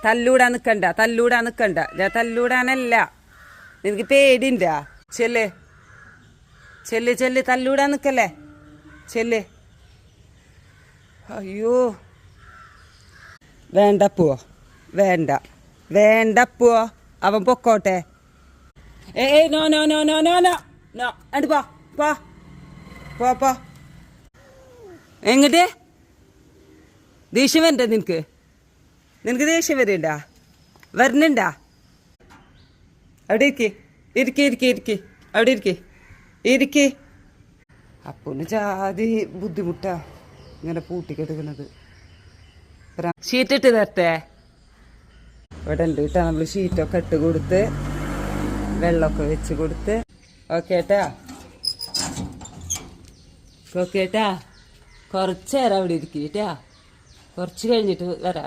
തല്ലൂടാൻ നിക്കണ്ട ഞാൻ തല്ലൂടാനല്ല. നിനക്ക് പേടിണ്ടാ? ചെല്ല് തല്ലൂടാൻ നിക്കല്ലേ, ചെല്ല്. അയ്യോ വേണ്ടപ്പോ, വേണ്ടപ്പോ, അവൻ പൊക്കോട്ടെ. No no no no no no no അണ്ട് പോ എങ്ങട്ട്? ദേഷ്യം വരണ്ട നിനക്ക് ദേഷ്യം വരുന്നുണ്ടാ? അവിടെ ഇരിക്കെ അവിടെ ഇരിക്കെ. അപ്പൊന്ന് ജാതി ബുദ്ധിമുട്ടാ ഇങ്ങനെ പൂട്ടിക്കെടുക്കുന്നത്. ഷീറ്റിട്ട് തരട്ടെ? ഇവിടെ ഉണ്ട് കേട്ടാ, നമ്മള് ഷീറ്റൊക്കെ ഇട്ട് കൊടുത്ത് വെള്ളമൊക്കെ വെച്ച് കൊടുത്ത്. ഓക്കേട്ടാ കുറച്ചേരം അവിടെ ഇരിക്കട്ടാ, കുറച്ച് കഴിഞ്ഞിട്ട് വരാം.